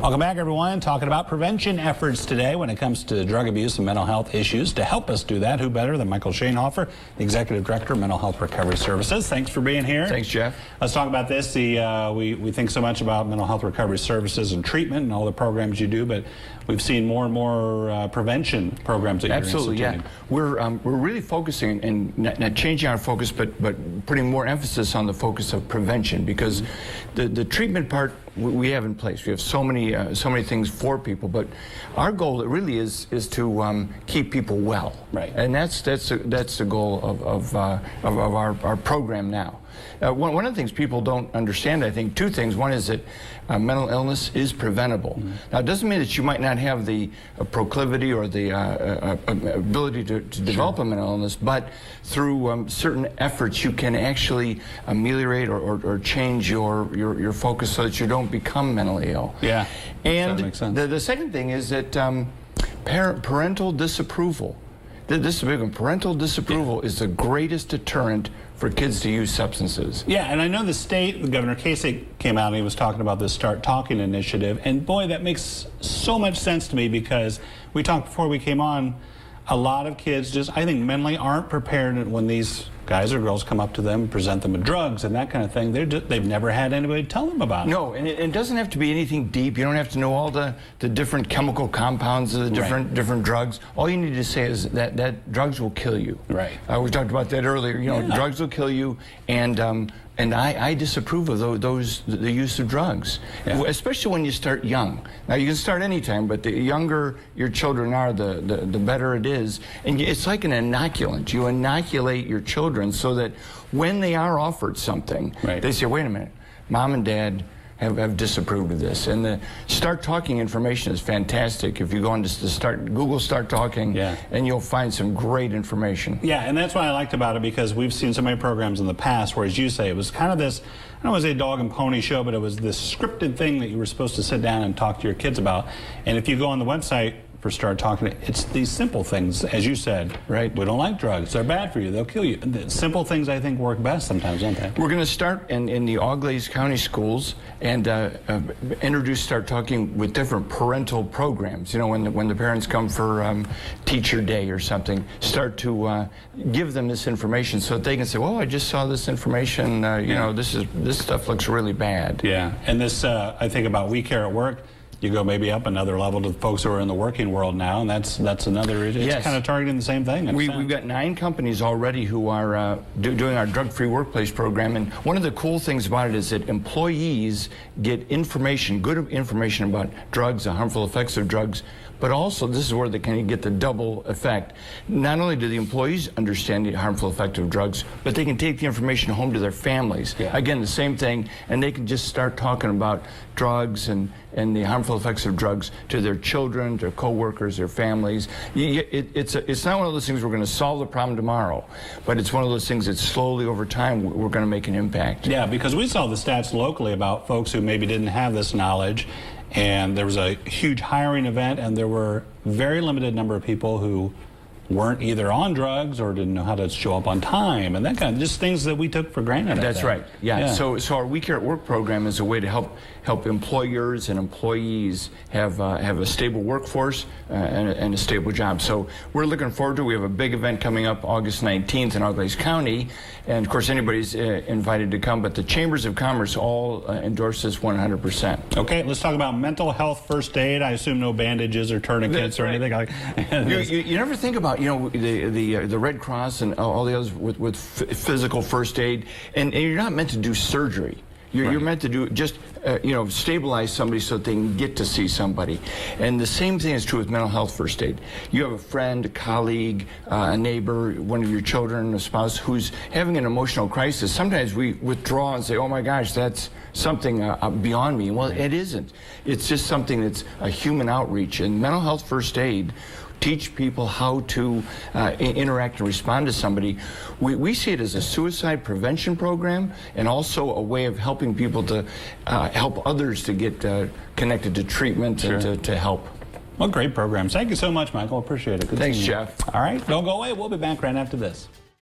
Welcome back, everyone. Talking about prevention efforts today when it comes to drug abuse and mental health issues. To help us do that, who better than Michael Schoenhofer, the Executive Director of Mental Health Recovery Services. Thanks for being here. Thanks, Jeff. Let's talk about this. We think so much about mental health recovery services and treatment and all the programs you do, but we've seen more and more prevention programs that you're instituting. Yeah. We're really focusing and not changing our focus, but putting more emphasis on the focus of prevention, because the treatment part we have in place. We have so many things for people, but our goal really is to keep people well. Right. And that's the goal of our program now. One of the things people don't understand, I think, two things. One is that mental illness is preventable. Now, it doesn't mean that you might not have the proclivity or the ability to develop a mental illness, but through certain efforts, you can actually ameliorate or change your focus so that you don't become mentally ill. Yeah, and that makes sense. The second thing is that parental disapproval. This is a big one. Parental disapproval is the greatest deterrent for kids to use substances. Yeah, and I know the state, Governor Kasich came out and he was talking about this Start Talking initiative, and boy, that makes so much sense to me, because we talked before we came on, a lot of kids just, I think, mentally aren't prepared when these guys or girls come up to them and present them with drugs and that kind of thing. They've never had anybody tell them about it. No, and it doesn't have to be anything deep. You don't have to know all the different chemical compounds of the different drugs. All you need to say is that drugs will kill you. Right. We talked about that earlier. You know, drugs will kill you, and I disapprove of the use of drugs, especially when you start young. Now, you can start anytime, but the younger your children are, the better it is. And it's like an inoculant. You inoculate your children so that when they are offered something, they say, wait a minute, Mom and Dad have disapproved of this. And the Start Talking information is fantastic. If you go on to Google Start Talking, and you'll find some great information. Yeah, and that's what I liked about it, because we've seen so many programs in the past where, as you say, it was kind of this, I don't want to say dog and pony show, but it was this scripted thing that you were supposed to sit down and talk to your kids about. And if you go on the website for Start Talking, it's these simple things, as you said. Right. We don't like drugs. They're bad for you. They'll kill you. The simple things, I think, work best sometimes, don't they? We're going to start in the Auglaize County schools and introduce Start Talking with different parental programs. You know, when the parents come for Teacher Day or something, start to give them this information so that they can say, well, I just saw this information. You know, this stuff looks really bad. Yeah, and this, I think about We Care at Work. You go maybe up another level to the folks who are in the working world now, and that's another, it's kind of targeting the same thing. We've got 9 companies already who are doing our drug-free workplace program, and one of the cool things about it is that employees get information, good information about drugs, the harmful effects of drugs, but also this is where they can get the double effect. Not only do the employees understand the harmful effect of drugs, but they can take the information home to their families. Again, the same thing, and they can just start talking about drugs and the harmful effects of drugs to their children, their co-workers, their families. It's not one of those things we're going to solve the problem tomorrow, but it's one of those things that slowly over time we're going to make an impact. Yeah, because we saw the stats locally about folks who maybe didn't have this knowledge, and there was a huge hiring event, and there were very limited number of people who weren't either on drugs or didn't know how to show up on time, and that kind of just things that we took for granted. That's right. Yeah. So our We Care at Work program is a way to help employers and employees have a stable workforce and a stable job. So we're looking forward to it. We have a big event coming up August 19th in Auglaize County, and of course anybody's invited to come, but the Chambers of Commerce all endorse this 100%. Okay, let's talk about mental health first aid. I assume no bandages or tourniquets or anything like that. You never think about, you know, the Red Cross and all the others with physical first aid, and you're not meant to do surgery. You're meant to do just, you know, stabilize somebody so that they can get to see somebody. And the same thing is true with mental health first aid. You have a friend, a colleague, a neighbor, one of your children, a spouse who's having an emotional crisis. Sometimes we withdraw and say, oh my gosh, that's something beyond me. Well, it isn't. It's just something that's a human outreach. And mental health first aid teach people how to interact and respond to somebody. We see it as a suicide prevention program and also a way of helping people to help others to get connected to treatment and to help. Well, great programs. Thank you so much, Michael. Appreciate it. Thanks, Jeff. All right, don't go away. We'll be back right after this.